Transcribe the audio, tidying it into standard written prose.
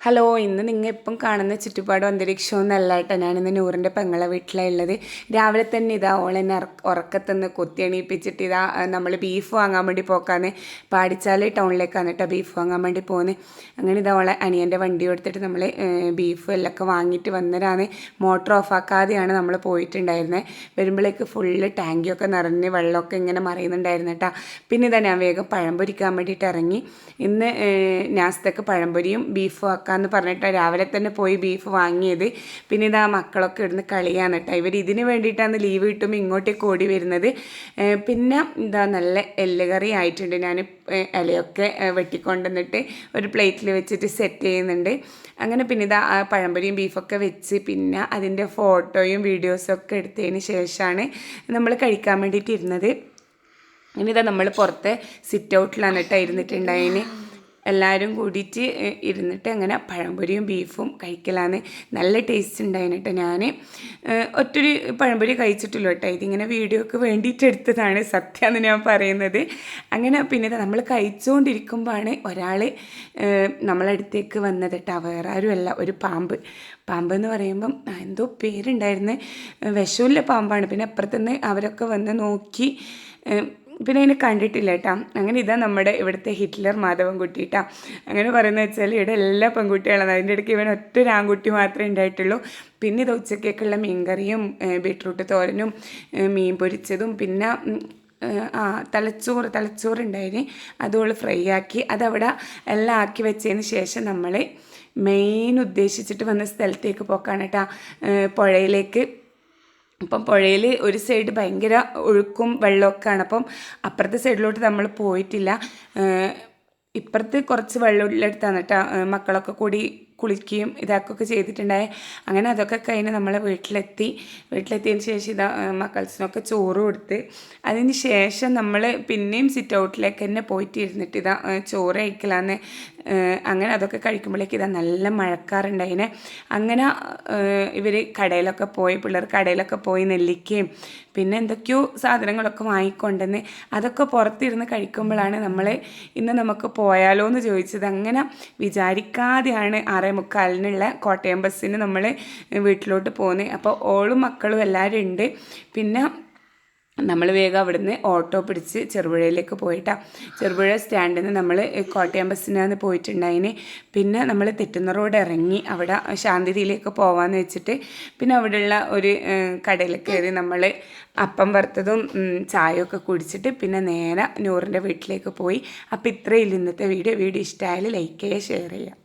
Hello, ഇന്ന് നിങ്ങൾ ഇപ്പം കാണുന്ന ചുറ്റുപാടും അന്തരീക്ഷവും നല്ല കേട്ടോ. ഞാനിന്ന് നൂറിൻ്റെ പെങ്ങളെ വീട്ടിലാണ് ഉള്ളത്. രാവിലെ തന്നെ ഇതാ ഓളെന്നെ ഉറക്കത്തുനിന്ന് കൊത്തി എണീപ്പിച്ചിട്ട് ഇതാ നമ്മൾ ബീഫ് വാങ്ങാൻ വേണ്ടി പോക്കാന്ന് പാടിച്ചാൽ ടൗണിലേക്കാണ് കേട്ടോ ബീഫ് വാങ്ങാൻ വേണ്ടി പോകുന്നത്. അങ്ങനെ ഇതാ ഓളെ അനിയൻ്റെ വണ്ടി എടുത്തിട്ട് നമ്മൾ ബീഫ് എല്ലാം വാങ്ങിയിട്ട് വന്നതാണ്. മോട്ടർ ഓഫാക്കാതെയാണ് നമ്മൾ പോയിട്ടുണ്ടായിരുന്നത്. വരുമ്പോഴേക്ക് ഫുള്ള് ടാങ്കിയൊക്കെ നിറഞ്ഞ് വെള്ളമൊക്കെ ഇങ്ങനെ മറിയുന്നുണ്ടായിരുന്നു കേട്ടോ. പിന്നെ ഇതാ ഞാൻ വേഗം പഴം പൊരിക്കാൻ വേണ്ടിയിട്ട് ഇറങ്ങി. ഇന്ന് നാസ്തക്ക് പഴംപൊരിയും ബീഫും ആക്കാമെന്ന് പറഞ്ഞിട്ട് രാവിലെ തന്നെ പോയി ബീഫ് വാങ്ങിയത്. പിന്നെ ഇതാ മക്കളൊക്കെ ഇടുന്ന് കളിയാണ് കേട്ടോ. ഇവർ ഇതിന് വേണ്ടിയിട്ടാണ് ലീവ് കിട്ടുമ്പോൾ ഇങ്ങോട്ടേക്ക് ഓടി വരുന്നത്. പിന്നെ ഇതാ നല്ല എല്ലുകറി ആയിട്ടുണ്ട്. ഞാൻ ഇലയൊക്കെ വെട്ടിക്കൊണ്ടുവന്നിട്ട് ഒരു പ്ലേറ്റിൽ വെച്ചിട്ട് സെറ്റ് ചെയ്യുന്നുണ്ട്. അങ്ങനെ പിന്നെ ഇതാ പഴംപൊരിയും ബീഫൊക്കെ വെച്ച് പിന്നെ അതിൻ്റെ ഫോട്ടോയും വീഡിയോസൊക്കെ എടുത്തതിന് ശേഷമാണ് നമ്മൾ കഴിക്കാൻ വേണ്ടിയിട്ട് ഇരുന്നത്. ഇനിതാ നമ്മൾ പുറത്തെ സിറ്റ് ഔട്ടിലാണ് കേട്ടോ ഇരുന്നിട്ടുണ്ടായിന്. എല്ലാവരും കൂടിയിട്ട് ഇരുന്നിട്ട് അങ്ങനെ പഴംപൊരിയും ബീഫും കഴിക്കലാന്ന്. നല്ല ടേസ്റ്റ് ഉണ്ടായിന് കേട്ടോ. ഞാൻ ഒറ്റൊരു പഴംപൊരി കഴിച്ചിട്ടില്ല കേട്ടോ. ഇതിങ്ങനെ വീഡിയോക്ക് വേണ്ടിയിട്ട് എടുത്തതാണ്, സത്യമെന്ന് ഞാൻ പറയുന്നത്. അങ്ങനെ പിന്നെ നമ്മൾ കഴിച്ചുകൊണ്ടിരിക്കുമ്പോഴാണ് ഒരാൾ നമ്മളടുത്തേക്ക് വന്നത് കേട്ടോ. വേറെ ആരുമല്ല, ഒരു പാമ്പ് എന്ന് പറയുമ്പം എന്തോ പേരുണ്ടായിരുന്നു. വിഷമില്ല പാമ്പാണ്. പിന്നെ അപ്പുറത്തുനിന്ന് അവരൊക്കെ വന്ന് നോക്കി. പിന്നെ അതിനെ കണ്ടിട്ടില്ല കേട്ടോ. അങ്ങനെ ഇതാ നമ്മുടെ ഇവിടുത്തെ ഹിറ്റ്ലർ മാധവൻകുട്ടി കേട്ടോ. അങ്ങനെ പറയുന്നത് വെച്ചാൽ ഇവിടെ എല്ലാ പെൺകുട്ടികളാണ്. അതിൻ്റെ ഇടയ്ക്ക് ഇവൻ ഒറ്റ ആൺകുട്ടി മാത്രമേ ഉണ്ടായിട്ടുള്ളൂ. പിന്നെ ഇത് ഉച്ചക്കേക്കുള്ള മീൻകറിയും ബീട്രൂട്ട് തോരനും മീൻ പൊരിച്ചതും പിന്നെ തലച്ചോറുണ്ടായിന്. അതുപോലെ ഫ്രൈ ആക്കി അതവിടെ എല്ലാം ആക്കി വെച്ചതിന് ശേഷം നമ്മൾ മെയിൻ ഉദ്ദേശിച്ചിട്ട് വന്ന സ്ഥലത്തേക്ക് പോക്കാണ് കേട്ടോ, പുഴയിലേക്ക്. അപ്പം പുഴയിൽ ഒരു സൈഡ് ഭയങ്കര ഒഴുക്കും വെള്ളമൊക്കെയാണ്. അപ്പം അപ്പുറത്തെ സൈഡിലോട്ട് നമ്മൾ പോയിട്ടില്ല. ഇപ്പുറത്ത് കുറച്ച് വെള്ളമുള്ളടുത്താണ് കേട്ടോ മക്കളൊക്കെ കൂടി കുളിക്കുകയും ഇതാക്കുകയൊക്കെ ചെയ്തിട്ടുണ്ടായി. അങ്ങനെ അതൊക്കെ കഴിഞ്ഞ് നമ്മൾ വീട്ടിലെത്തിയതിന് ശേഷം ഇതാ മക്കൾസിനൊക്കെ ചോറ് കൊടുത്ത് അതിന് ശേഷം നമ്മൾ പിന്നെയും സിറ്റ് ഔട്ടിലേക്ക് തന്നെ പോയിട്ട് ഇരുന്നിട്ട് ഇതാ ചോറ് കഴിക്കലാന്ന്. അങ്ങനെ അതൊക്കെ കഴിക്കുമ്പോഴേക്ക് ഇതാ നല്ല മഴക്കാറുണ്ടായിനെ. അങ്ങനെ ഇവർ പിള്ളേർ കടയിലൊക്കെ പോയി നെല്ലിക്കയും പിന്നെ എന്തൊക്കെയോ സാധനങ്ങളൊക്കെ വാങ്ങിക്കൊണ്ടെന്ന് അതൊക്കെ പുറത്തിരുന്ന് കഴിക്കുമ്പോഴാണ് നമ്മൾ ഇന്ന് നമുക്ക് പോയാലോ എന്ന് ചോദിച്ചത്. അങ്ങനെ വിചാരിക്കാതെയാണ് 6:45 കോട്ടയം ബസ്സിന് നമ്മൾ വീട്ടിലോട്ട് പോകുന്നത്. അപ്പോൾ ഓളും മക്കളും എല്ലാവരും ഉണ്ട്. പിന്നെ നമ്മൾ വേഗം അവിടുന്ന് ഓട്ടോ പിടിച്ച് ചെറുപുഴയിലേക്ക് പോയിട്ടാണ്. ചെറുപുഴ സ്റ്റാൻഡിൽ നിന്ന് നമ്മൾ കോട്ടയം ബസ്സിനാണ് പോയിട്ടുണ്ടായിന്. പിന്നെ നമ്മൾ തെറ്റുന്ന റോഡ് ഇറങ്ങി അവിടെ ശാന്തിരിയിലേക്ക് പോകാമെന്ന് വെച്ചിട്ട് പിന്നെ അവിടെയുള്ള ഒരു കടയിൽ കയറി നമ്മൾ അപ്പം വറുത്തതും ചായയൊക്കെ കുടിച്ചിട്ട് പിന്നെ നേരെ നൂറിൻ്റെ വീട്ടിലേക്ക് പോയി. അപ്പോൾ ഇത്രയും ഇന്നത്തെ വീഡിയോ ഇഷ്ടമായാൽ ലൈക്ക് ചെയ്യുക, ഷെയർ ചെയ്യുക.